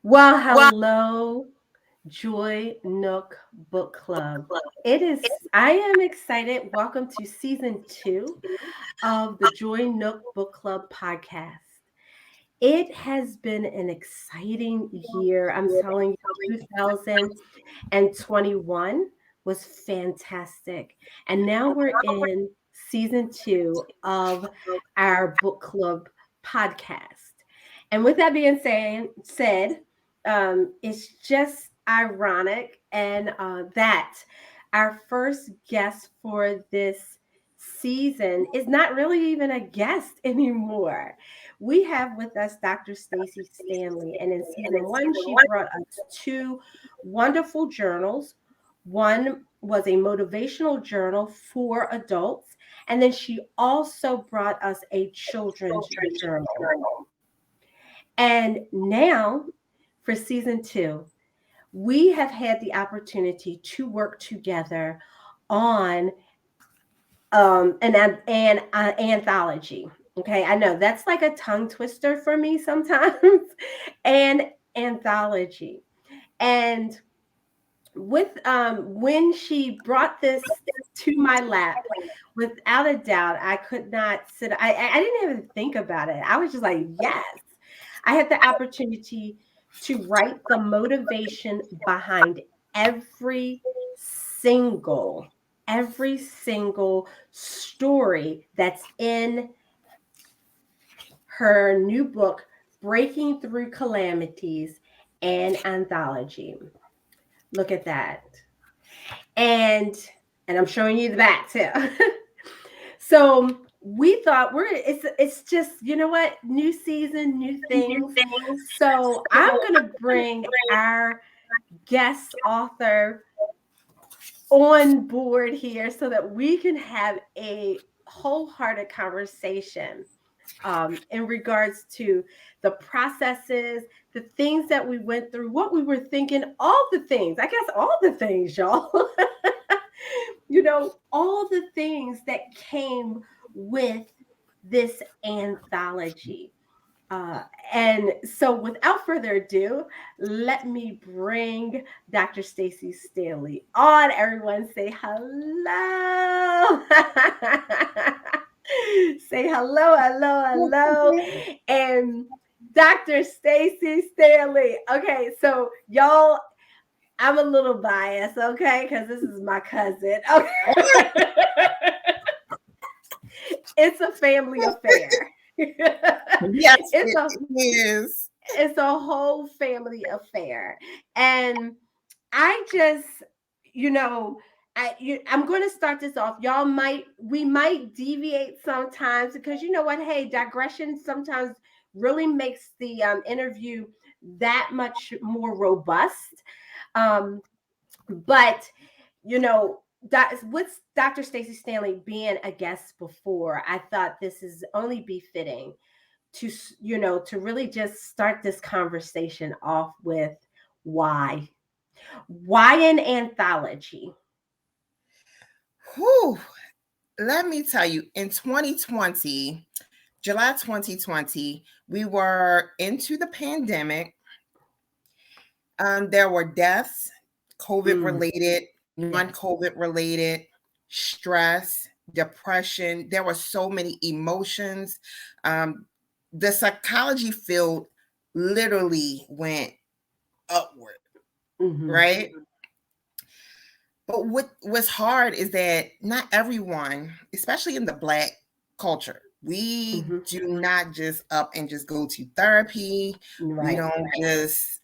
Well, Well, hello, Joy Nook Book Club. I am excited. Welcome to season 2 of the Joy Nook Book Club podcast. It has been an exciting year. I'm telling you, 2021 was fantastic. And now we're in season 2 of our book club podcast. And with that being said, it's just ironic and that our first guest for this season is not really even a guest anymore. We have with us Dr. Stacy Stanley, and in season 1, she brought us two wonderful journals. One was a motivational journal for adults, and then she also brought us a children's journal. And now for season 2, we have had the opportunity to work together on an anthology. Okay, I know that's like a tongue twister for me sometimes. An anthology. And with when she brought this to my lap, without a doubt, I could not sit. I didn't even think about it. I was just like, yes. I had the opportunity to write the motivation behind every single every single story that's in her new book, Breaking Through Calamities, and Anthology. Look at that. And I'm showing you the back too. So we thought it's just, you know what, new season, new things. So I'm gonna bring our guest author on board here so that we can have a wholehearted conversation in regards to the processes, the things that we went through, what we were thinking, all the things, I guess, all the things, y'all. All the things that came with this anthology. Uh, and so, without further ado, let me bring Dr. Stacy Stanley on. Everyone, say hello. Say hello, hello, hello. And Dr. Stacy Stanley. Okay, so y'all, I'm a little biased, okay, because this is my cousin. Okay. It's a family affair. yes, it's it a is. it's a whole family affair. And I just, you know, I'm going to start this off. We might deviate sometimes because you know what? Hey, digression sometimes really makes the interview that much more robust. Um, but you know, with Dr. Stacy Stanley being a guest before, I thought this is only befitting to to really just start this conversation off with why an anthology. Whew. Let me tell you, in 2020, July 2020, we were into the pandemic. There were deaths, COVID Mm, related, yes. non-COVID related, stress, depression. There were so many emotions. Um, the psychology field literally went upward, Hmm. right? But what's hard is that not everyone, especially in the Black culture, we Hmm. do not just up and just go to therapy. We Right. don't just,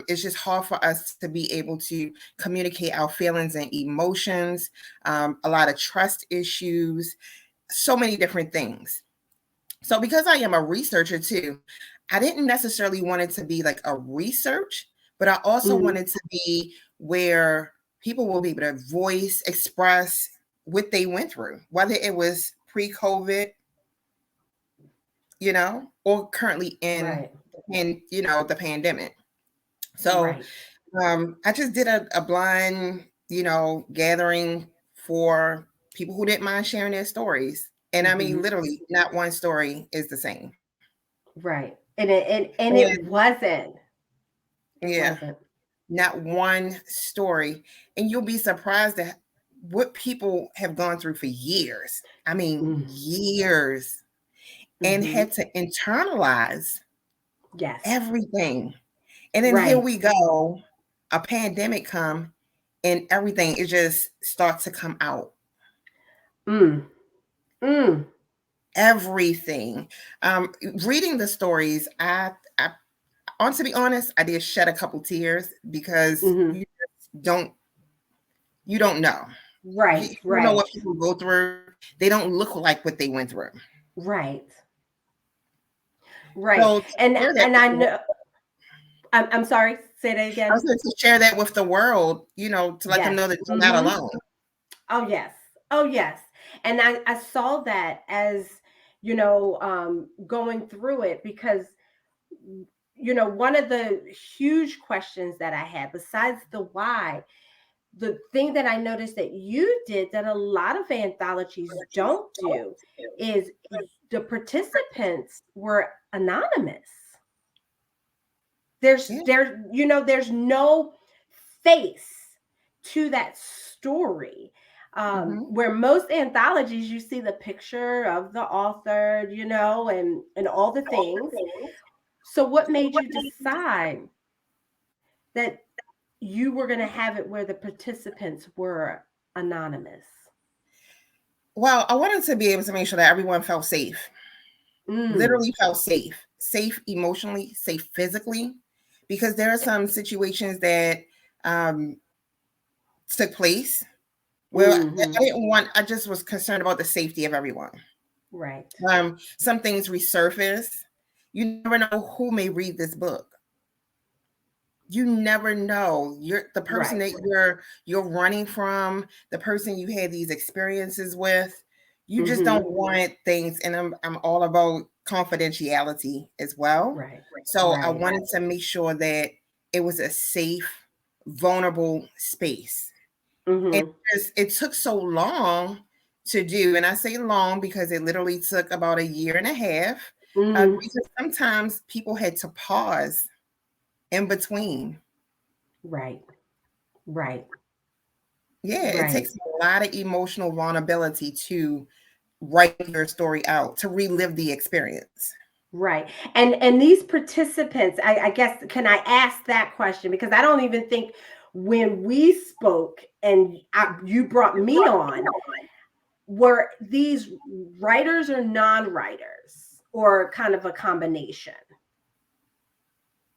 it's just hard for us to be able to communicate our feelings and emotions, a lot of trust issues, so many different things. So because I am a researcher too, I didn't necessarily want it to be like a research, but I also Hmm. wanted to be where people will be able to voice, express what they went through, whether it was pre-COVID, or currently Right. in the pandemic. So Right. I just did a blind, gathering for people who didn't mind sharing their stories. And I mean, Hmm. literally, not one story is the same. Right. And it And wasn't. It Yeah, wasn't. not one story. And you'll be surprised at what people have gone through for years. I mean, Mm. years, and Mm-hmm. had to internalize Yes. everything. And then here Right. we go, a pandemic come, and everything it just starts to come out. Mm. Mm. Everything. Reading the stories, I on to be honest, I did shed a couple tears because Mm-hmm. don't you don't know. You Right. don't know Right. what people go through. They don't look like what they went through. Right. Right. So to And share that and with I the world, know. I'm sorry. Say that I was again. going to share that with the world, to let them Yes. know that they're not Mm-hmm. alone. Oh yes. Oh yes. And I saw that as going through it because one of the huge questions that I had besides the why, the thing that I noticed that you did that a lot of anthologies don't do is the participants were anonymous. There's Yeah. there you know there's no face to that story. Hmm. Where most anthologies you see the picture of the author, and all the things. So what made you decide that you were going to have it where the participants were anonymous? Well, I wanted to be able to make sure that everyone felt safe, Mm, literally felt safe, safe emotionally, safe physically, because there are some situations that um, took place where mm-hmm. I just was concerned about the safety of everyone. Right. Some things resurface. You never know who may read this book. You never know. You're the person Right. that you're running from, the person you had these experiences with. You just Mm-hmm. don't want things, and I'm all about confidentiality as well. Right. So I Right. wanted to make sure that it was a safe, vulnerable space. And Mm-hmm. it took so long to do, and I say long because it literally took about a year and a half. Mm-hmm. Because sometimes people had to pause in between. Right. Right. Yeah, it Right. takes a lot of emotional vulnerability to write your story out, to relive the experience. Right. And these participants, I guess, can I ask that question? Because I don't even think when we spoke and you brought me on, were these writers or non-writers or kind of a combination?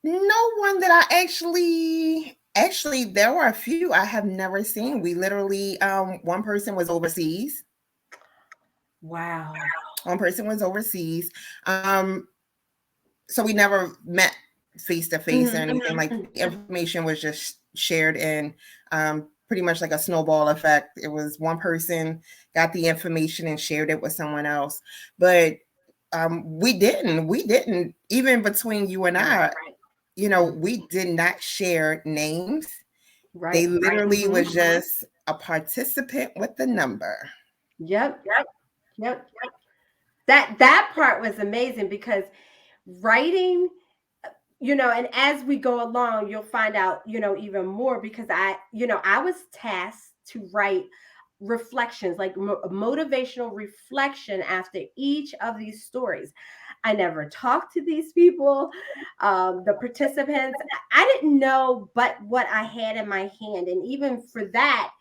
No one that I actually there were a few I have never seen. We literally one person was overseas. Wow. One person was overseas. So we never met face to face or Mm-hmm. anything like that. The information was just shared in pretty much like a snowball effect. It was one person got the information and shared it with someone else. But we didn't, even between you and Right. I, Mm. we did not share names. They Right. literally Mm-hmm. was just a participant with the number. Yep. Yep. That part was amazing because writing, and as we go along you'll find out even more because I was tasked to write reflections, like motivational reflection after each of these stories. I never talked to these people, the participants. I didn't know but what I had in my hand, and even for that,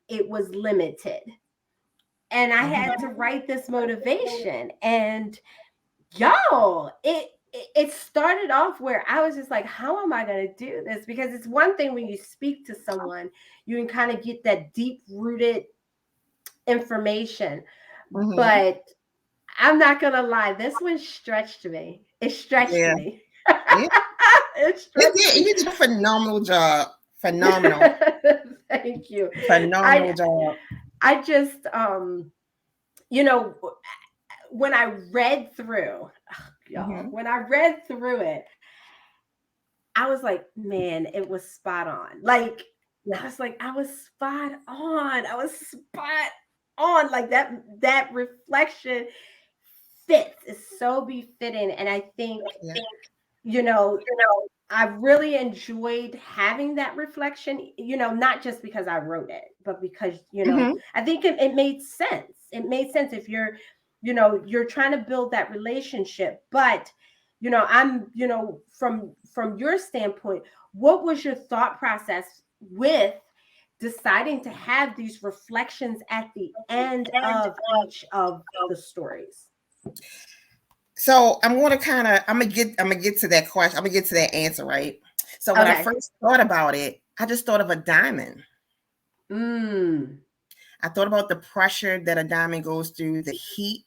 it was limited, and I had to Mhm. write this motivation. And y'all, it started off where I was just like, how am I going to do this? Because it's one thing when you speak to someone, you can kind of get that deep rooted information. Mhm. But I'm not going to lie, this one stretched me. It stretched Yeah. me. Yeah. It You stretched did. me. You did a phenomenal job. Phenomenal. Thank you. Phenomenal I job. I just you know when I read through, y'all, Mhm. when I read through it, I was like, man, it was spot on. Like, I was spot on. I was spot on. Like that reflection fits. Is so befitting. And I think, Yeah. you know, I really enjoyed having that reflection, not just because I wrote it, but because, Mhm. I think it made sense. It made sense if you're trying to build that relationship. But, from your standpoint, what was your thought process with deciding to have these reflections at the end of each of the stories? So I'm gonna get to that question. I'm gonna get to that answer, right? So when I Okay. first thought about it, I just thought of a diamond. Mm. I thought about the pressure that a diamond goes through, the heat,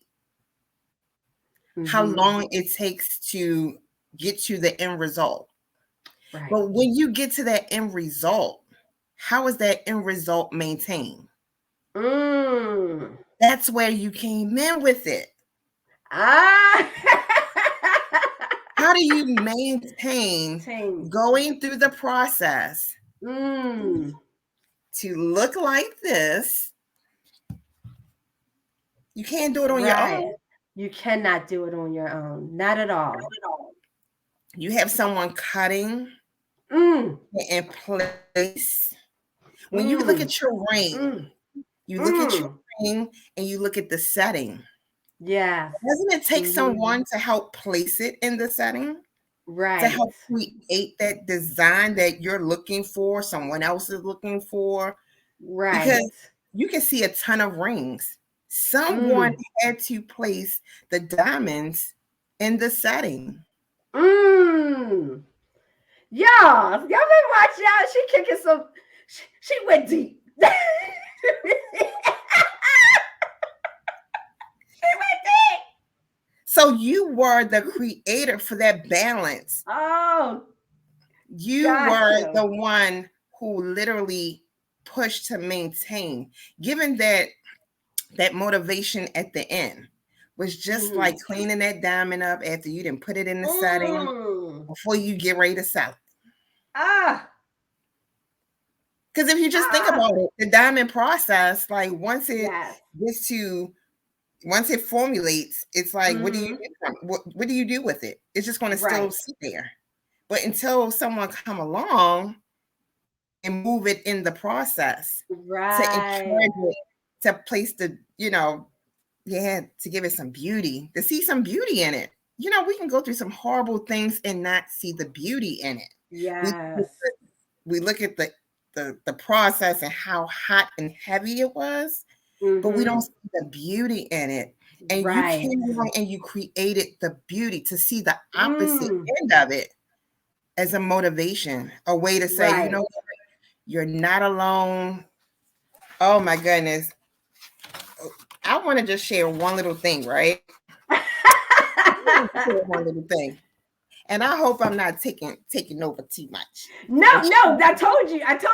how Mm-hmm. long it takes to get to the end result. Right. But when you get to that end result, how is that end result maintained? Mm. That's where you came in with it. Ah. How do you maintain Team. going through the process Mm. to look like this? You can't do it on your Right. own. You cannot do it on your own. Not at all. You have someone cutting Mm. in place. When you look Mm. at your ring, Mm. you look at your Mm. ring and you look at the setting. Yes. Doesn't it take Mm-hmm. someone to help place it in the setting? To Right. help create that design that you're looking for, someone else is looking for? Right. Because you can see a ton of rings. Someone Mm. had to place the diamonds in the setting. Mm. Y'all been watching out. She kicking some. She went deep. She went deep. So you were the creator for that balance. Oh, You got were you. the one who literally pushed to maintain. Given that motivation at the end was just like Mm-hmm. cleaning that diamond up after you didn't put it in the setting Mm. before you get ready to sell it. Ah, Because if you just think ah. about it, the diamond process, like Yes. gets to once it formulates, it's like, what do you Mm-hmm. do what do you do with it? It's just going to still Right. sit there. But until someone come along and move it in the process to Right. encourage it, to place yeah, to give it some beauty, to see some beauty in it. We can go through some horrible things and not see the beauty in it. We Yes. we look at the process and how hot and heavy it was, but we don't Mm-hmm. see the beauty in it. And you Right. came along and you created the beauty to see the opposite Mm. end of it as a motivation, a way to say, Right. you're not alone. Oh my goodness. I want to just share one little thing, right? One little thing. And I hope I'm not taking over too much. No, But no, I told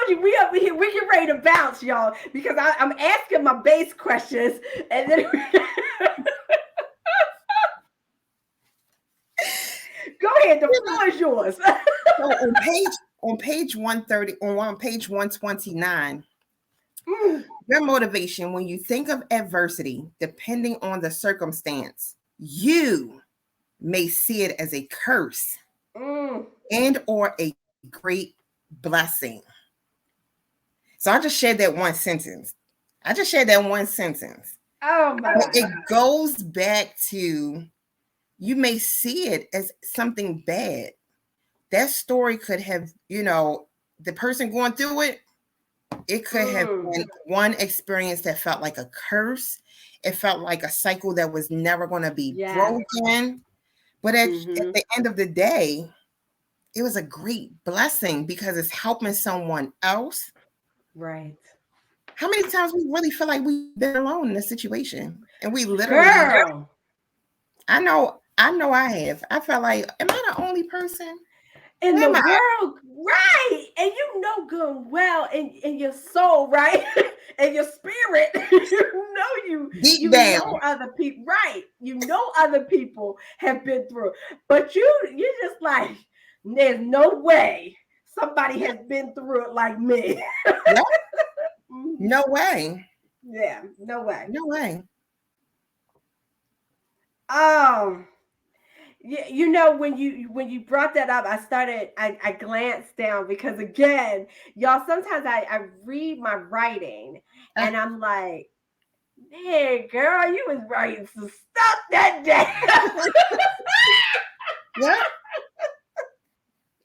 you, we up here, we get ready to bounce, y'all, because I'm asking my base questions, and then go ahead, the floor is yours. so on page 130, on page 129, Mm, your motivation when you think of adversity, depending on the circumstance, you may see it as a curse mm. and or a great blessing. So I just shared that one sentence. I just shared that one sentence. Oh my But it God. goes back to, you may see it as something bad. That story could have, the person going through it, it could have Mm. been one experience that felt like a curse. It felt like a cycle that was never going to be Yes. broken. But at Mm-hmm. the end of the day, it was a great blessing because it's helping someone else. Right. How many times we really feel like we've been alone in a situation? And we literally, Girl. I know I have. I felt like, am I the only person? In the Am I? world, right? And you know good well in your soul, right? In your spirit, Deep you down. know other people, right? You know other people have been through, but you just like, there's no way somebody has been through it like me. Yeah, Mhm. no way. Yeah, no way. No way. Um, You know, when you brought that up, I glanced down because again, y'all, sometimes I read my writing Uh, and I'm like, man, girl, you was writing some stuff that day. yeah.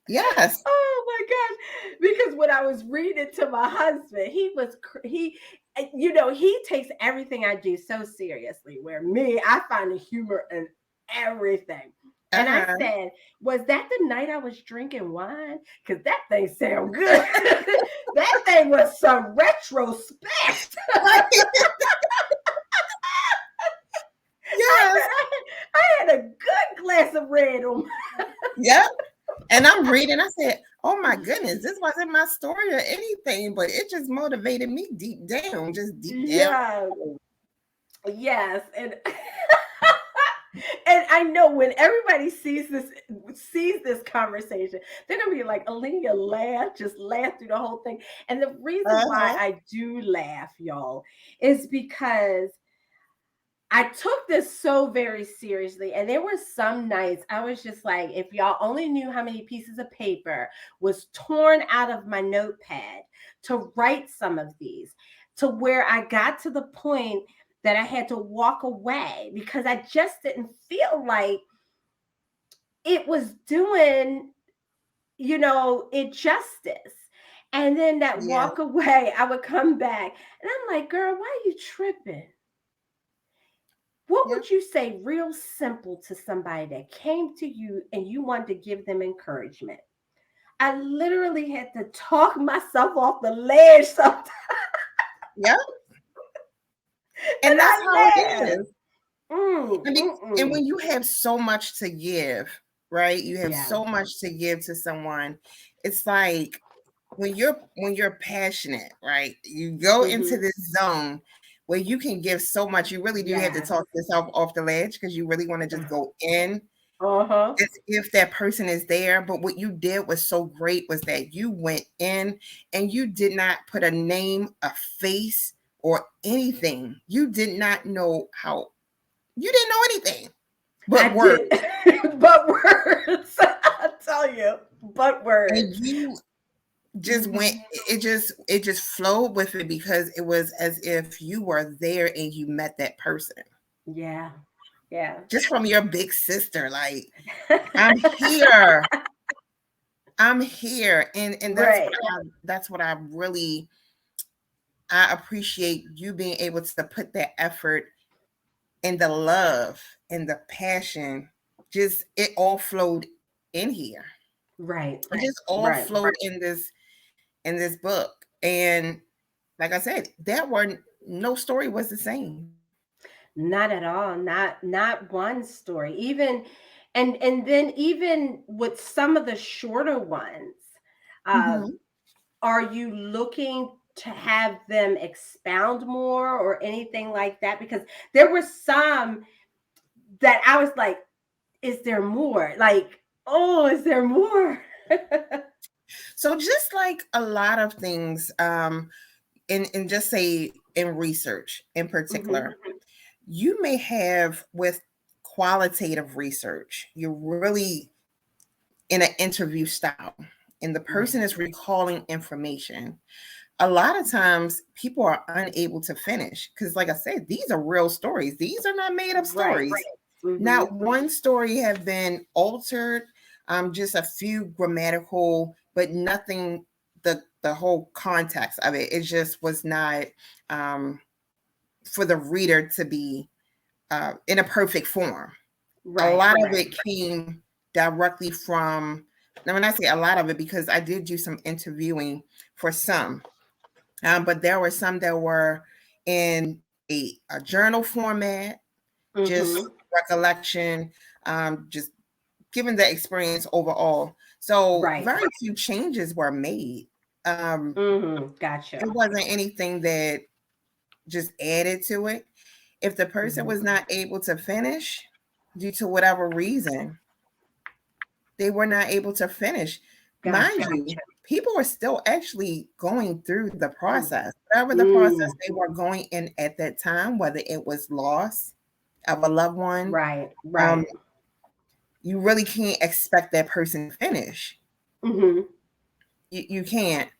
Yes. Oh my gosh. Because when I was reading to my husband, he takes everything I do so seriously, where me, I find the humor in everything. And I Uh-huh. said, was that the night I was drinking wine? Because that thing sound good. That thing was some retrospect. Right. I Yes. said, I had a good glass of red on. Yep. And I'm reading. I said, "Oh my goodness, this wasn't my story or anything, but it just motivated me deep down, just deep down." Yeah. Yes. And and I know when everybody sees this conversation, they're gonna be like, Allenia laugh, just laugh through the whole thing. And the reason why Uh-huh. I do laugh, y'all, is because I took this so very seriously. And there were some nights I was just like, if y'all only knew how many pieces of paper was torn out of my notepad to write some of these, to where I got to the point that I had to walk away because I just didn't feel like it was doing, it justice. And then that Yeah. walk away, I would come back and I'm like, girl, why are you tripping? What Yep. would you say real simple to somebody that came to you and you wanted to give them encouragement? I literally had to talk myself off the ledge sometimes, Yep. and And that's how it I laughed. is. Mm, mm, And mm. when you have so much to give, right? You have Yeah. so much to give to someone. It's like when you're passionate, right? You go into Hmm. this zone where you can give so much. You really do have to Yes. talk yourself off the ledge because you really want to just go in Uh-huh. as if that person is there. But what you did was so great was that you went in and you did not put a name, a face, or anything. You did not know how, you didn't know anything I but did, words. but words. I tell you, but And words. you just went, Hmm. it just flowed with it because it was as if you were there and you met that person. Yeah. Yeah. Just from your big sister, like, I'm here. I'm here. And Right. that's what I really, I appreciate you being able to put that effort and the love and the passion. Just it all flowed in here. Right. It just all Right. flowed in this book. And like I said, that were no story was the same. Not at all. Not one story. Even and then even with some of the shorter ones, uh, Mhm. are you looking to have them expound more or anything like that? Because there were some that I was like, is there more? Like, oh, is there more? So just like a lot of things, in just say in research in Hmm. particular, you may have with qualitative research, you're really in an interview style, and the person Right. is recalling information. A lot of times people are unable to finish because, like I said, these are real stories. These are not made up Right. stories. Hmm. Not one story have been altered, just a few grammatical, but nothing, the whole context of it. It just was not, um, for the reader to be in a perfect form. A Right. lot of Right. it came directly from, now when I say a lot of it, because I did do some interviewing for some, but there were some that were in a journal format, just Hmm. recollection, just given the experience overall. So Right. very few changes were made. Um, Hmm. Gotcha. it wasn't anything that just added to it. If the person Hmm. was not able to finish due to whatever reason, they were not able to finish. Mind Gotcha. you, people were still actually going through the process, whatever the process Mm. they were going in at that time, whether it was loss of a loved one, Right. um, Right. you really can't expect that person to finish. Mm-hmm. You can't.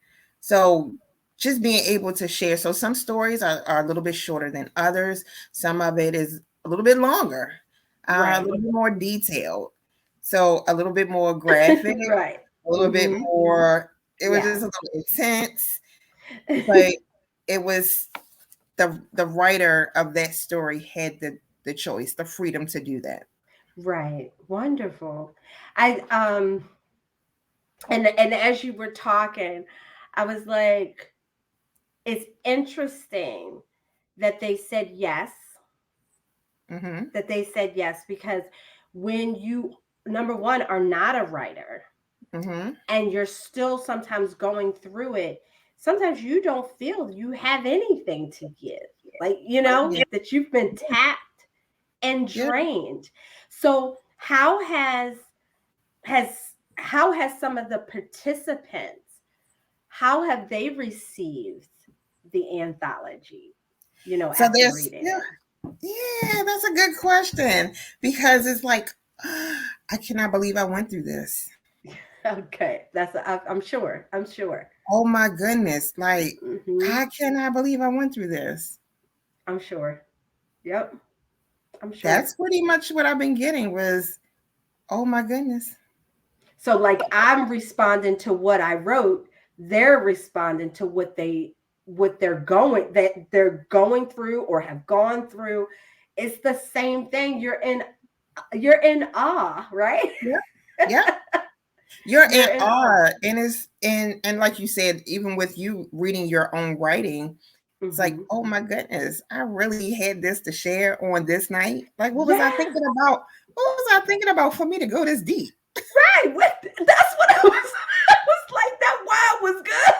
So just being able to share. So some stories are a little bit shorter than others. Some of it is a little bit longer, a Right. little bit more detailed. So a little bit more graphic, Right. a little bit Mm-hmm. more, it was just Yeah. a little intense, but it was the writer of that story had the choice, the freedom to do that. Right. Wonderful. I and as you were talking, I was like, it's interesting that they said yes, Mm-hmm. because when you, number one, are not a writer Mm-hmm. and you're still sometimes going through it, sometimes you don't feel you have anything to give. Like, Yeah. that you've been tapped and Yeah. drained. So has how has some of the participants, how have they received the anthology, So after there's, reading yeah, it? yeah, that's a good question, because it's like, I cannot believe I went through this. Okay, I'm sure. I'm sure. Oh my goodness. Like, Hmm. I cannot believe I went through this. I'm sure. Yep, I'm sure. That's pretty much what I've been getting was, oh my goodness. So, like, I'm responding to what I wrote. They're responding to what they're going through or have gone through. It's the same thing. You're in awe, right? Yeah. Yeah. You're You're in in awe. awe. And like you said, even with you reading your own writing, it's like, Hmm. oh my goodness, I really had this to share on this night. Like, what was I Yeah, thinking about? What was I thinking about for me to go this deep? right. That's what I was. I was like, that wine was good.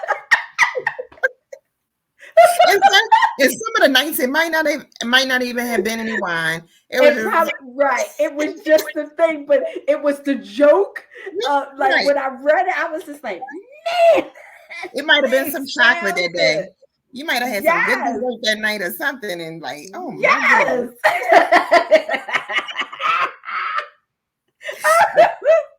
And some of the nights it might not even have been any wine. It was It just probably right. It was just the thing, but it was the joke. Like right. when I read it, I was just like, man, that It might have been thing some chocolate sounds that good. day. You might have had some good Yes, dessert that night or something, and like, oh my yes. goodness,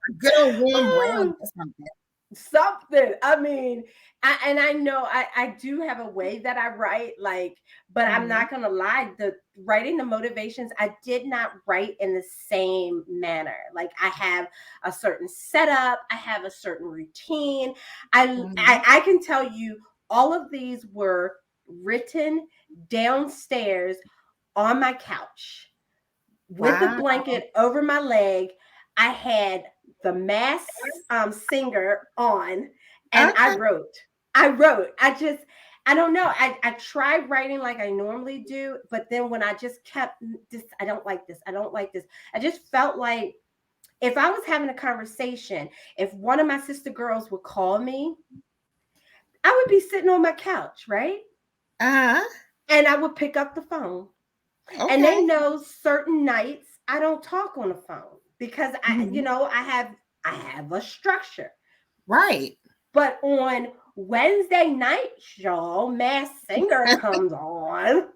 a good old warm brownie or something. Something. I mean, I know I do have a way that I write, like, but I'm Mhm. not gonna lie. The writing the motivations, I did not write in the same manner. Like, I have a certain setup, I have a certain routine. I I, Mhm. I can tell you all of these were written downstairs on my couch with a Wow. blanket over my leg. I had the Mass Singer on, and I Okay. wrote. I wrote. I don't know. I tried writing like I normally do, but then when I just kept this, I don't like this. I don't like this. I just felt like if I was having a conversation, if one of my sister girls would call me, I would be sitting on my couch, right? Uh-huh. And I would pick up the phone. And they Okay. know certain nights I don't talk on the phone because Mhm. I have a structure. Right. But on Wednesday night, y'all, Mass Singer comes on.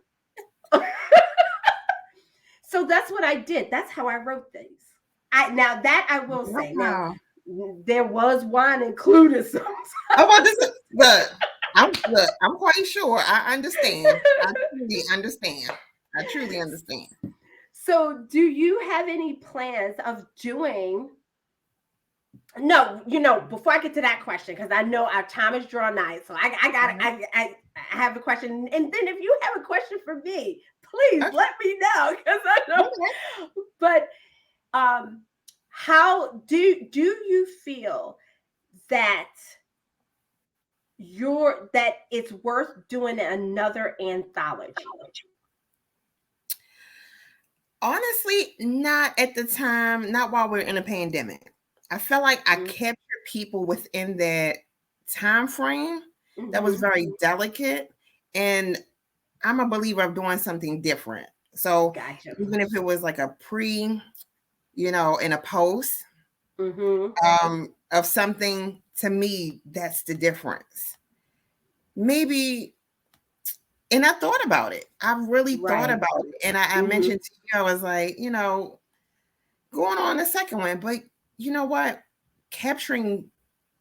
So that's what I did. That's how I wrote things. Now that I will say. Now Wow. there was wine included sometimes. Oh, well, this is look, I'm quite sure I understand. I truly understand. I truly understand. So do you have any plans of doing? No, before I get to that question, because I know our time is drawn nigh, so I got Uh-huh. I have a question, and then if you have a question for me, please Okay. let me know because I know. Okay. But um, how do you feel that it's worth doing another anthology? Honestly, not at the time, not while we're in a pandemic. I felt like I Mm-hmm. captured people within that time frame that was Mm-hmm. very delicate, and I'm a believer of doing something different. So Gotcha. even if it was like a pre, in a post Mm-hmm. of something, to me, that's the difference. Maybe, and I thought about it. I really thought Right. about it. And I Mm-hmm. mentioned to you, I was like, going on the second one. But you know what? Capturing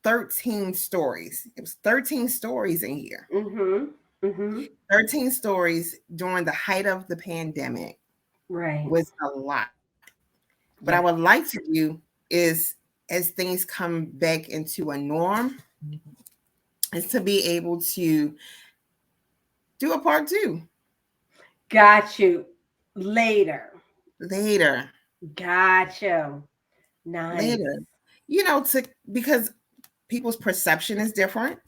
13 stories. It was 13 stories in here. Mm-hmm. Mm-hmm. 13 stories during the height of the pandemic Right. was a lot. What I Yeah. would like to do is, as things come back into a norm, is to be able to do a part two Got you. Later. later. Got you. Nice. Later. You know, to because people's perception is different.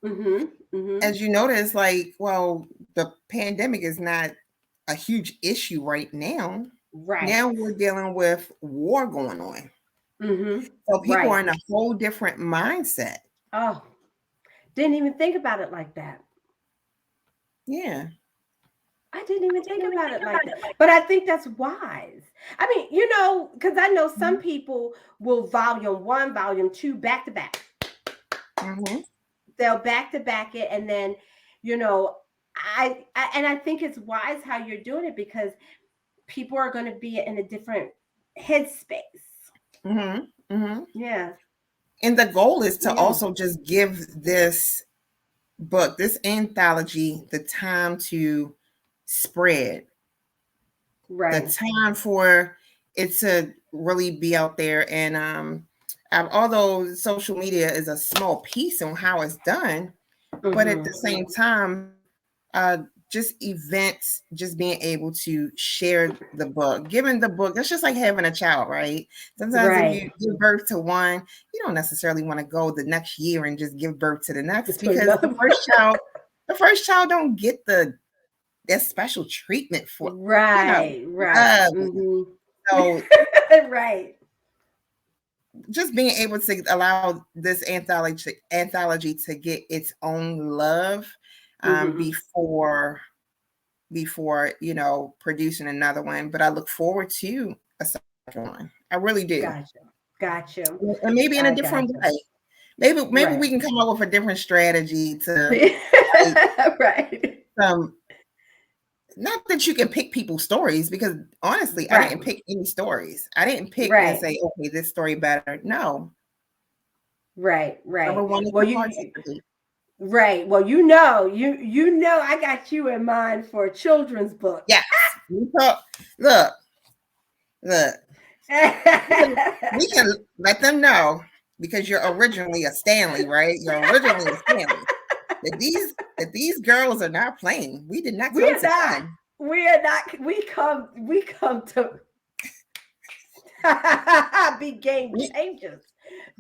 Mm-hmm. Mm-hmm. As you notice, like, well, the pandemic is not a huge issue right now. Right. Now we're dealing with war going on. Mm-hmm. So people are Right. in a whole different mindset. Oh, didn't even think about it like that. Yeah. I didn't even think about it like that. But I think that's wise. I mean, because I know some people will volume one, volume two, back to back. Mm-hmm. They'll back to back it, and then, you know, and I think it's wise how you're doing it because people are going to be in a different headspace. Mm-hmm. Mm-hmm. Yeah. And the goal is to Yeah. also just give this book, this anthology, the time to spread, the Right. time for it to really be out there. And although social media is a small piece on how it's done, but at Mm-hmm. the same time, uh, just events, just being able to share the book, giving the book, that's just like having a child, right? Sometimes if Right. you give birth to one, you don't necessarily want to go the next year and just give birth to the next, To because another. the first child don't get that special treatment for, Right. Right. love. Mm-hmm. So Right. just being able to allow this anthology to get its own love, Mm-hmm. before producing another one. But I look forward to a second one. I really do. Gotcha. Gotcha. And maybe in a I different gotcha. way. Maybe Right. we can come up with a different strategy to like Right. some, not that you can pick people's stories, because honestly, I Right. didn't pick any stories. I didn't pick and Right. say, okay, this story better. No. Right. Number Right. one is Well, to you participate. right. Well, you know I got you in mind for a children's book. Yes. Look, look. We can let them know, because you're originally a Stanley, right? You're originally a Stanley. That these girls are not playing. We did not We come are to not. fun. We are not. We come to be game We, changers.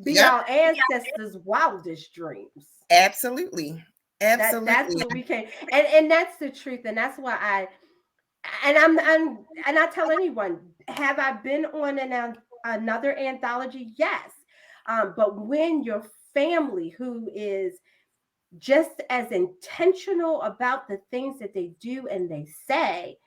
Be yep, our ancestors' wildest dreams. absolutely, That's absolutely. what we can, and that's the truth, and that's why I tell anyone, have I been on another anthology? Yes, but when your family, who is just as intentional about the things that they do and they say,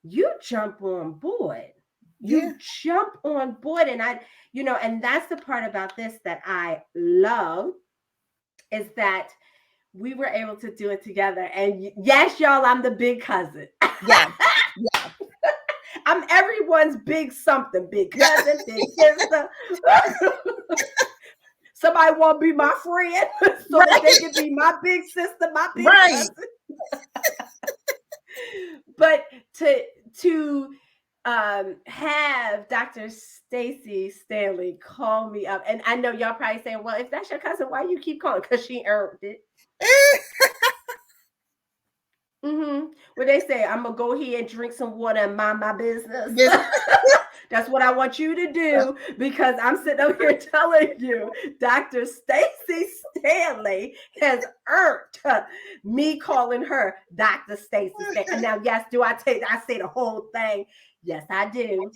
you jump on board. Yeah, You jump on board, and and that's the part about this that I love, is that we were able to do it together. And yes, y'all, I'm the big cousin. yeah, yeah, I'm everyone's big something, big yeah. cousin, big sister. Somebody want to be my friend so that they Right, can be my big sister, my big right. cousin. But to have Dr. Stacy Stanley call me up, and I know y'all probably saying, well, if that's your cousin, why you keep calling? Because she earned it. When they say, I'm gonna go here and drink some water and mind my business. This, That's what I want you to do, because I'm sitting up here telling you, Dr. Stacy Stanley has earned me calling her Dr. Stacy Stanley. And now, yes, I say the whole thing? Yes, I do.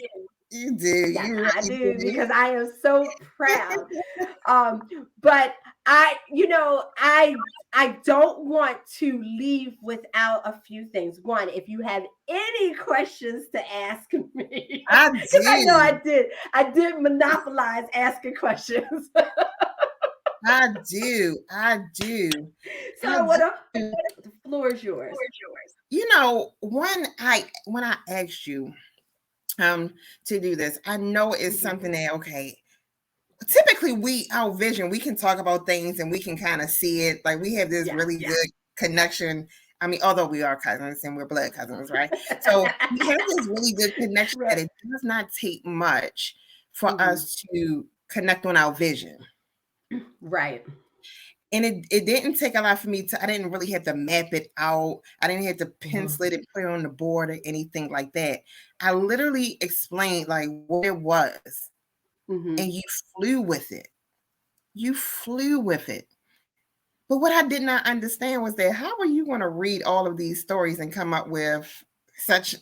you do. Yes, You I really do, do. because I am so proud. But I don't want to leave without a few things. One, if you have any questions to ask me, I because I know do. I did monopolize asking questions. I do. I do. So I I want do. to. The floor is yours. When I asked you, um to do this. I know it's Mhm. something that, okay, typically our vision, we can talk about things and we can kind of see it. Like we have this Yeah. really good connection. I mean, although we are cousins and we're blood cousins, right? So we have this really good connection that Right. it does not take much for Mhm. us to connect on our vision. Right. And it didn't take a lot for me I didn't really have to map it out. I didn't have to Mhm. pencil it and put it on the board or anything like that. I literally explained like what it was, Mhm. and you flew with it. You flew with it. But what I did not understand was that how are you going to read all of these stories and come up with such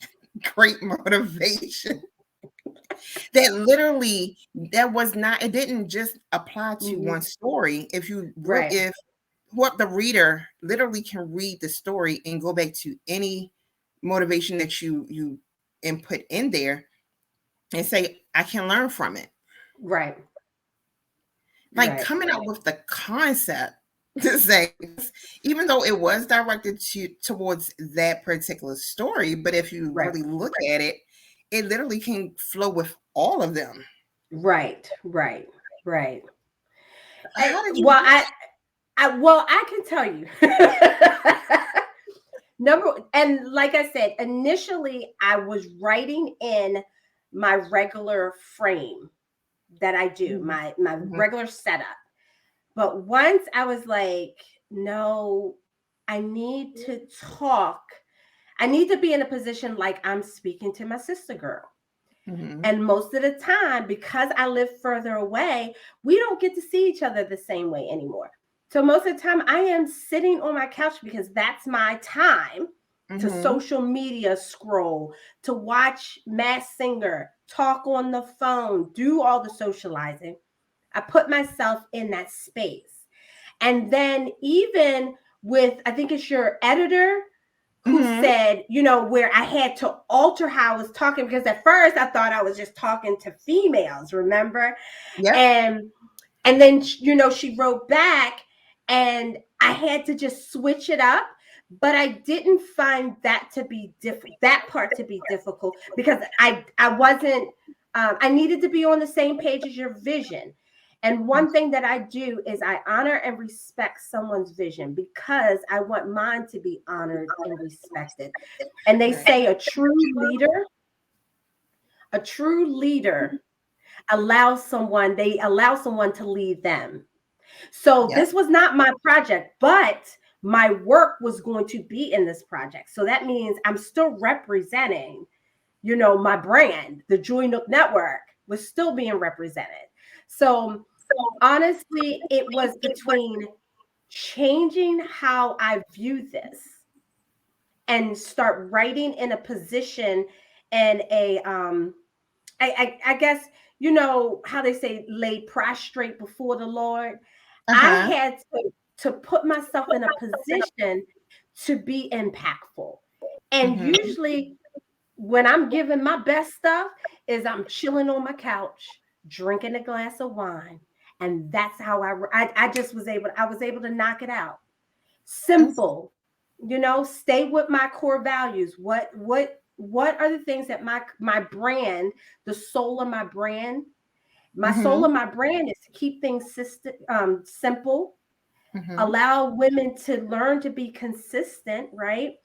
great motivation that literally that was not, it didn't just apply to Mhm. one story. Right. If what the reader literally can read the story and go back to any motivation that you input in there and say, I can learn from it. Right. Like Right. coming up with the concept to say, even though it was directed towards that particular story, but if you Right. really look at it, it literally can flow with all of them. Right. Right. Right. How did you Well, do I can tell you. Number and like I said, initially I was writing in my regular frame that I that? do, Mhm, my mhm, regular setup. But once I was like, no, I need to talk. I need to be in a position like I'm speaking to my sister girl. mhm, And most of the time, because I live further away, we don't get to see each other the same way anymore. So most of the time, I am sitting on my couch because that's my time to mhm, social media scroll, to watch Mass Singer, talk on the phone, do all the socializing. I put myself in that space. And then, even with, I think it's your editor who mhm. said, where I had to alter how I was talking because at first I thought I was just talking to females, remember? Yep. And and then she wrote back and I had to just switch it up, but I didn't find that part to be difficult because I wasn't I needed to be on the same page as your vision. And one thing that I do is I honor and respect someone's vision because I want mine to be honored and respected. And they Right. say a true leader allow someone to lead them. So Yep. this was not my project, but my work was going to be in this project. So that means I'm still representing, my brand. The Joy Nook Network was still being represented. So honestly, it was between changing how I view this and start writing in a position and I guess how they say lay prostrate before the Lord. I Uh-huh. had to put myself in a position to be impactful. And Mhm. usually when I'm giving my best stuff is I'm chilling on my couch, drinking a glass of wine. And that's how I just was able to knock it out. That's Simple, stay with my core values. What are the things that my brand, the soul of my soul of mhm. my brand is to keep things simple, Mhm. allow women to learn to be consistent, right?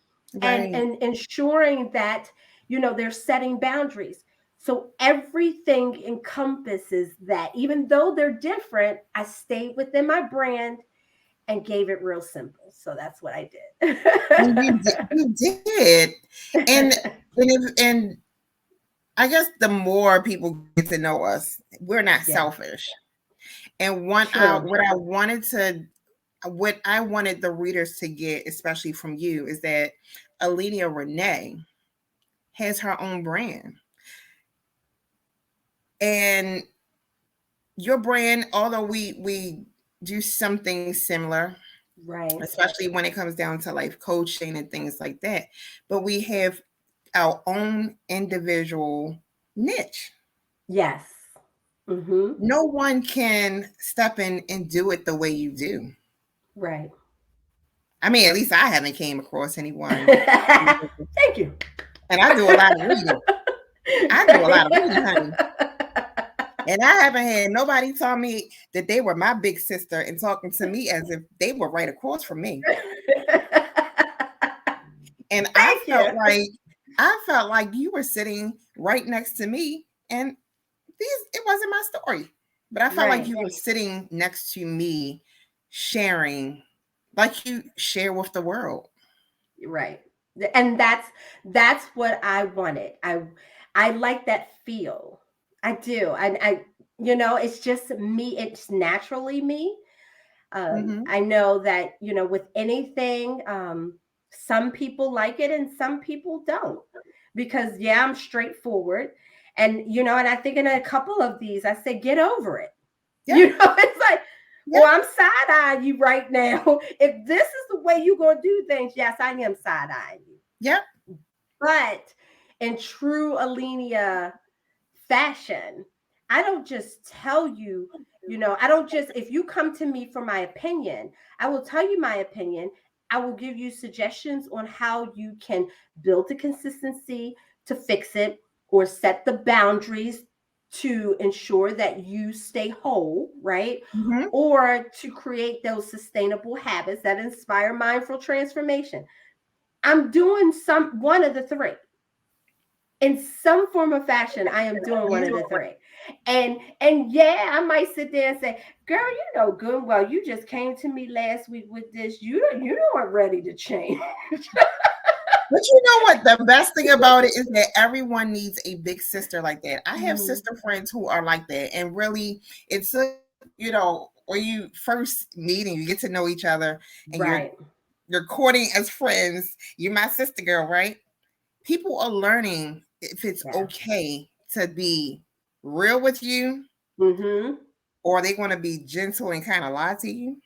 and Right. and ensuring that they're setting boundaries. So everything encompasses that. Even though they're different, I stayed within my brand and gave it real simple. So that's what I And you did. And I guess the more people get to know us, we're not Yeah, selfish. And true. what I wanted the readers to get, especially from you, is that Allenia Renee has her own brand. And your brand, although we do something similar, Right. especially when it comes down to life coaching and things like that, but we have our own individual niche. Yes. Mm-hmm. No one can step in and do it the way you do. Right. I mean, at least I haven't came across anyone. Thank you. And I do a lot of reading. I do a lot of reading, honey. And I haven't had nobody tell me that they were my big sister and talking to me as if they were right across from me. And Thank you. I felt like you were sitting right next to me, and it wasn't my story. But I felt like Right. you were sitting next to me, sharing like you share with the world. Right. And that's what I wanted. I like that feel. I do. It's just me, it's naturally me. Mm-hmm. I know that, with anything, some people like it and some people don't. Because yeah, I'm straightforward. And I think in a couple of these, I say, get over it. Yep. It's like, Yep. well, I'm side eyeing you right now. If this is the way you're going to do things, yes, I am side eyeing you. Yep. But in true Allenia fashion, I don't just tell you, I don't just, if you come to me for my opinion, I will tell you my opinion. I will give you suggestions on how you can build the consistency to fix it or set the boundaries to ensure that you stay whole, right? Mm-hmm. Or to create those sustainable habits that inspire mindful transformation. I'm doing one of the three in some form or fashion. I am doing one of the three. And yeah, I might sit there and say, girl, you know good and well, you just came to me last week with this. You weren't ready to change. But you know what? The best thing about it is that everyone needs a big sister like that. I have sister friends who are like that. And really, it's, when you first meet and you get to know each other and Right. you're courting as friends, you're my sister girl, right? People are learning if it's Yeah. okay to be real with you, Mm-hmm. or they want to be gentle and kind of lie to you.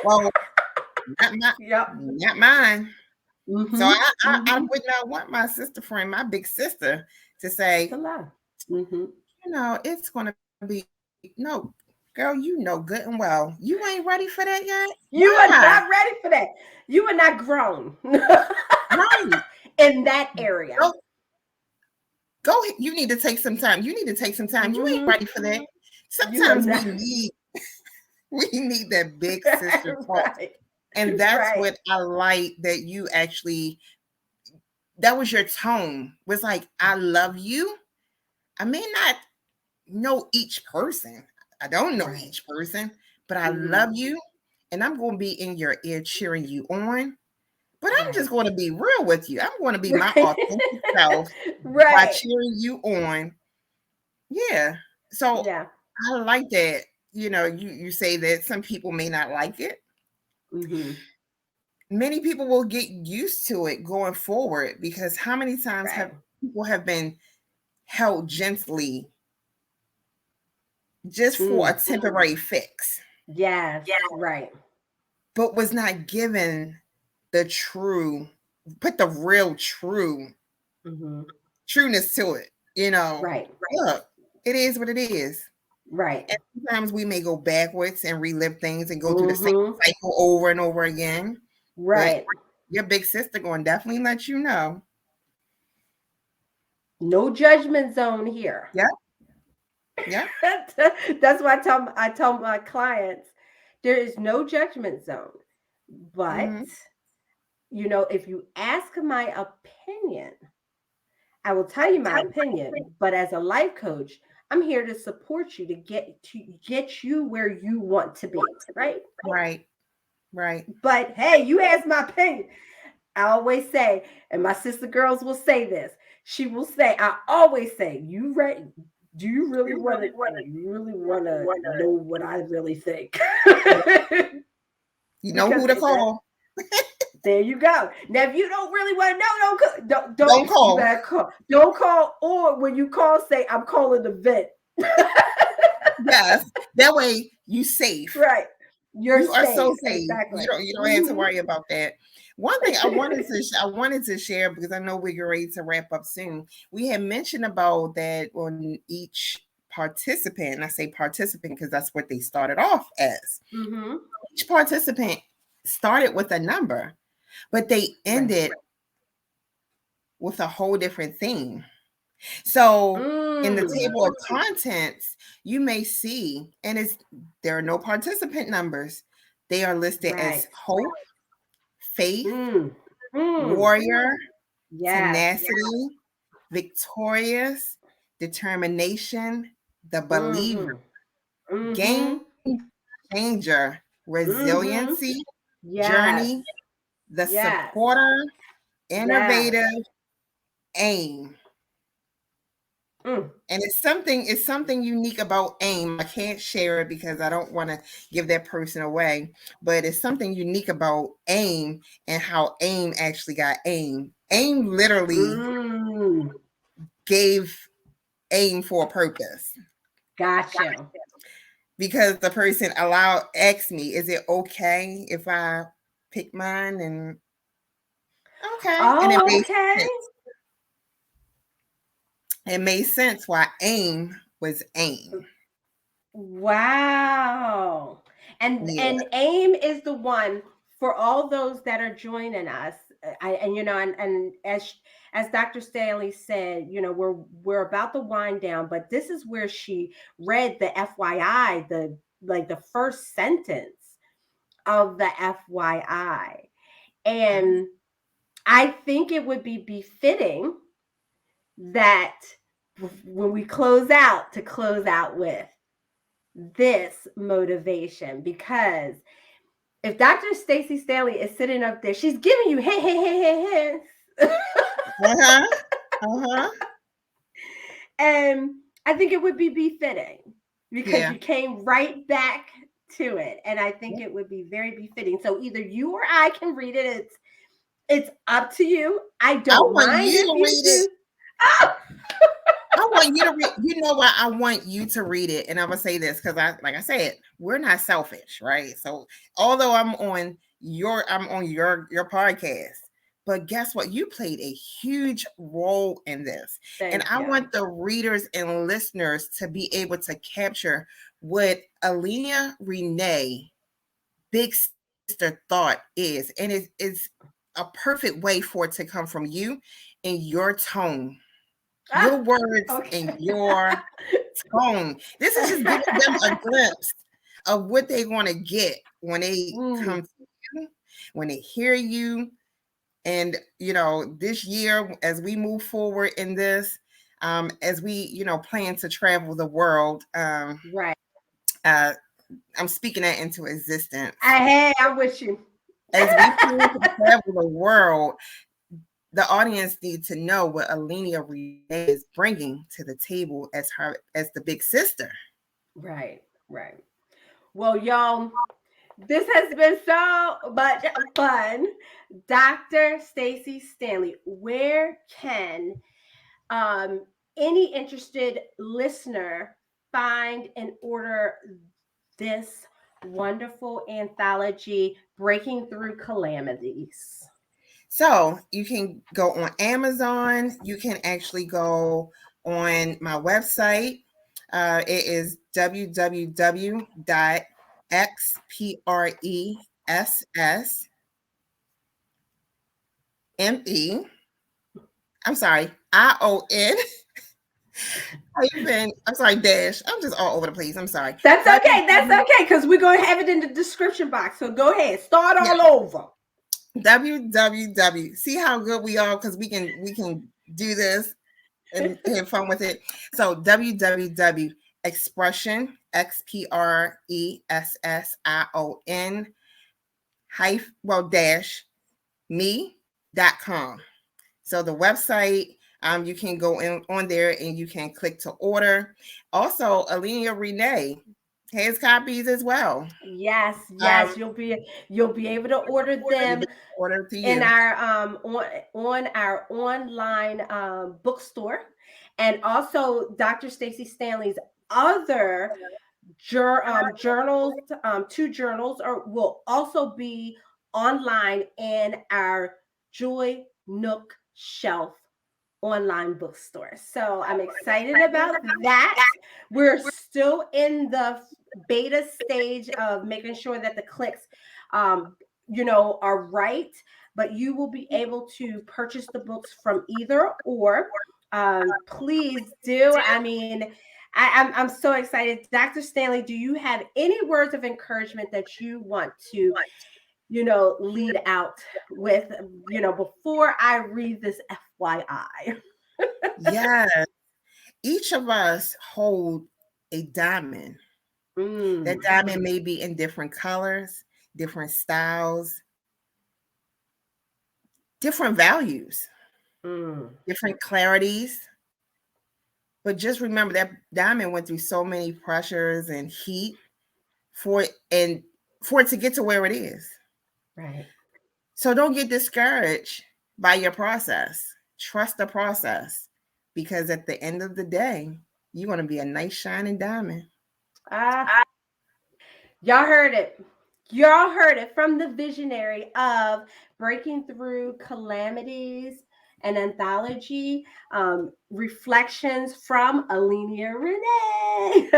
Well, Yep. not mine. So Mm-hmm. I Mm-hmm. would not want my sister friend, my big sister, to say, To lie. Mm-hmm. it's going to be, no, girl, you know good and well, you ain't ready for that yet. You are Why? not ready for that. You are not grown Right. in that area. Go, go. You need to take some time. You need to take some time. You ain't Mm-hmm. ready for that. You are Sometimes not. we need that big sister talk. Right. And that's Right. what I like, that you actually, that was your tone, was like, I love you. I may not know each person. I don't know Right. each person, but I Mm-hmm. love you. And I'm going to be in your ear cheering you on. But I'm just Right. going to be real with you. I'm going to be my Right. authentic self by Right. cheering you on. Yeah. So Yeah. I like that. You say that some people may not like it. Mm-hmm. Many people will get used to it going forward, because how many times Right. have people have been held gently just for a Mm. temporary fix, Yes. Right. but was not given the true, put the real Mm-hmm. trueness to it. Right. Look, it is what it is. Right. And sometimes we may go backwards and relive things and go through the same Mm-hmm. cycle over and over again. But Right. your big sister going to definitely let you know. No judgment zone here. Yeah, yeah. That's why I tell my clients there is no judgment zone. But Mm-hmm. if you ask my opinion, I will tell you my opinion. But as a life coach, I'm here to support you to get you where you want to be, right? Right, right. But hey, you asked my opinion. I always say, and my sister girls will say this. She will say, I always say, you right? Do you really want to? You really want to know what I really think? You know Because who to call. there you go. Now, if you don't really want to know, don't Don't you call. better call. Don't call, or when you call, say I'm calling the vet. Yes. That way you safe. Right, you're You are so safe. safe. Exactly. You don't have to worry about that. One thing I wanted to share, because I know we're ready to wrap up soon. We had mentioned about that on each participant, and I say participant because that's what they started off as. Mm-hmm. Each participant started with a number, but they Right. ended with a whole different theme. So in the Mm. table of contents, you may see, and there are no participant numbers. They are listed as Right. hope, faith, Mm. Mm. warrior, Yes. tenacity, victorious, determination, the believer, Mm-hmm. Mm-hmm. game changer, Mm-hmm. resiliency, Yes. journey, the Yes. supporter, Yes. innovative, aim. Mm. And it's something unique about aim. I can't share it because I don't want to give that person away, but it's something unique about aim and how aim actually got aim. Aim literally Mm. gave aim for a purpose Got you. because the person asked me, is it okay if I pick mine? And okay. And it Oh, made okay. sense. It made sense why aim was aim. Wow. Yeah. And AIM is the one for all those that are joining us. And and as Dr. Stanley said, we're about to wind down, but this is where she read the FYI, the first sentence of the FYI. And I think it would be befitting that when we close out with this motivation, because if Dr. Stacy Stanley is sitting up there, she's giving you hints. Uh-huh. Uh-huh. And I think it would be befitting because Yeah. you came right back to it. And I think it would be very befitting. So either you or I can read it. It's up to you. I I don't want mind you if to you read it. do. Oh! I want you to read. You know what? I want you to read it, and I'm gonna say this because like I said, we're not selfish, right? So although I'm on your podcast, but guess what? You played a huge role in this, and Thank I you. want the readers and listeners to be able to capture what Allenia Renee, big sister, thought is, and it's a perfect way for it to come from you in your tone, your Ah, words and okay. your tone. This is just giving them a glimpse of what they're going to get when they Mm, come to you, when they hear you. And, this year, as we move forward in this, as we, plan to travel the world, right. uh, I'm speaking that into existence. I'm with you. As we plan to travel the world, the audience need to know what Allenia Renee is bringing to the table as the big sister. Right, right. Well, y'all, this has been so much fun. Dr. Stacy Stanley, where can um, any interested listener find and order this wonderful anthology, Breaking Through Calamities? So you can go on Amazon. You can actually go on my website. It is www.xpress me. I'm sorry, ION hyphen. I'm sorry, dash. I'm just all over the place. I'm sorry. That's okay. That's www. okay, because we're going to have it in the description box. So go ahead, start Yeah, all over. www. See how good we are because we can do this and have fun with it. So www expression expression dash me.com. So the website, you can go in on there and you can click to order. Also, Allenia Renee has copies as well. Yes, Um, yes, you'll be able to order them order to in you. our on our online bookstore, and also Dr. Stacy Stanley's other journals, two journals will also be online in our Joy Nook shelf online bookstore. So I'm excited about that. We're still in the beta stage of making sure that the clicks, um, are right, but you will be able to purchase the books from either or. please do. I mean, I'm so excited. Dr. Stanley, do you have any words of encouragement that you want to, lead out with, before I read this FYI? Yes. Each of us hold a diamond. That Mm, diamond may be in different colors, different styles, different values, mm, different clarities. But just remember that diamond went through so many pressures and heat for it to get to where it is. right. So don't get discouraged by your process. Trust the process because at the end of the day, you're going to be a nice shining diamond. Ah, y'all heard it. Y'all heard it from the visionary of Breaking Through Calamities, an anthology, reflections from Allenia Renee.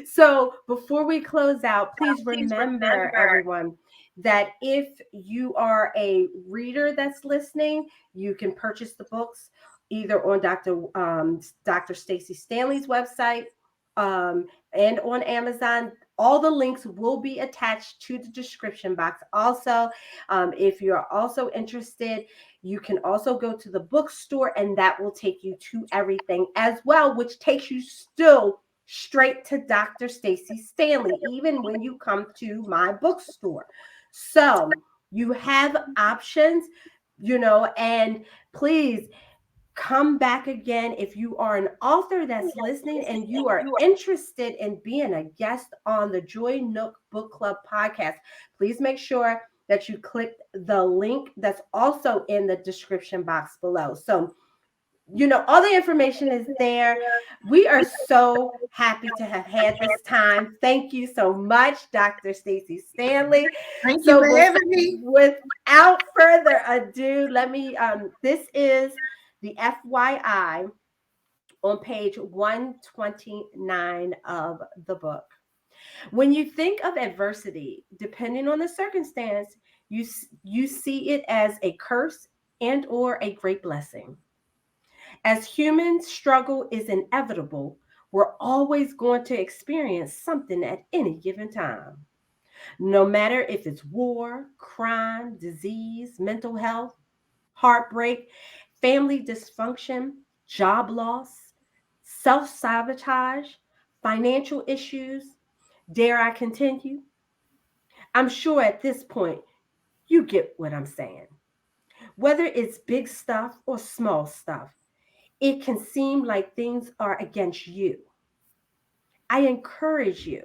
So before we close out, please remember, everyone, that if you are a reader that's listening, you can purchase the books either on Dr. Stacy Stanley's website, and on Amazon. All the links will be attached to the description box. Also, if you're also interested, you can also go to the bookstore, and that will take you to everything as well, which takes you still straight to Dr. Stacy Stanley, even when you come to my bookstore. So you have options, and please come back again if you are an author that's listening and you are interested in being a guest on the Joy Nook Book Club podcast. Please make sure that you click the link that's also in the description box below. So, all the information is there. We are so happy to have had this time. Thank you so much, Dr. Stacy Stanley. Thank you So for having me. without further ado, this is the FYI on page 129 of the book. When you think of adversity, depending on the circumstance, you see it as a curse and or a great blessing. As humans, struggle is inevitable. We're always going to experience something at any given time. No matter if it's war, crime, disease, mental health, heartbreak, family dysfunction, job loss, self sabotage, financial issues. Dare I continue? I'm sure at this point you get what I'm saying. Whether it's big stuff or small stuff, it can seem like things are against you. I encourage you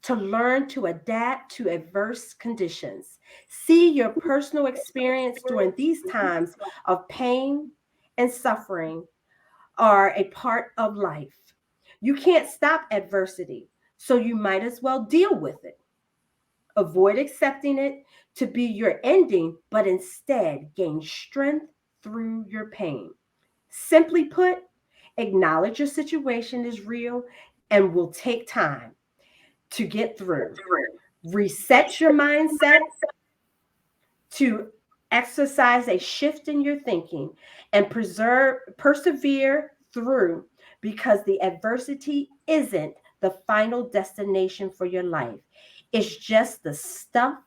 to learn to adapt to adverse conditions. See your personal experience during these times of pain and suffering are a part of life. You can't stop adversity, so you might as well deal with it. Avoid accepting it to be your ending, but instead gain strength through your pain. Simply put, acknowledge your situation is real and will take time to get through. Reset your mindset to exercise a shift in your thinking and persevere through, because the adversity isn't the final destination for your life. It's just the stuff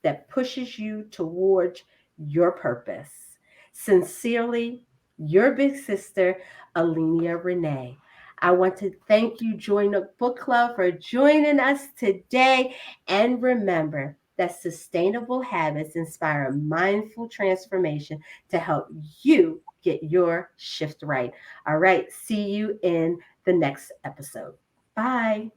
that pushes you towards your purpose. Sincerely, your big sister, Allenia Renee. I want to thank you, Join the Book Club, for joining us today. And remember that sustainable habits inspire mindful transformation to help you get your shift right. All right, see you in the next episode. Bye.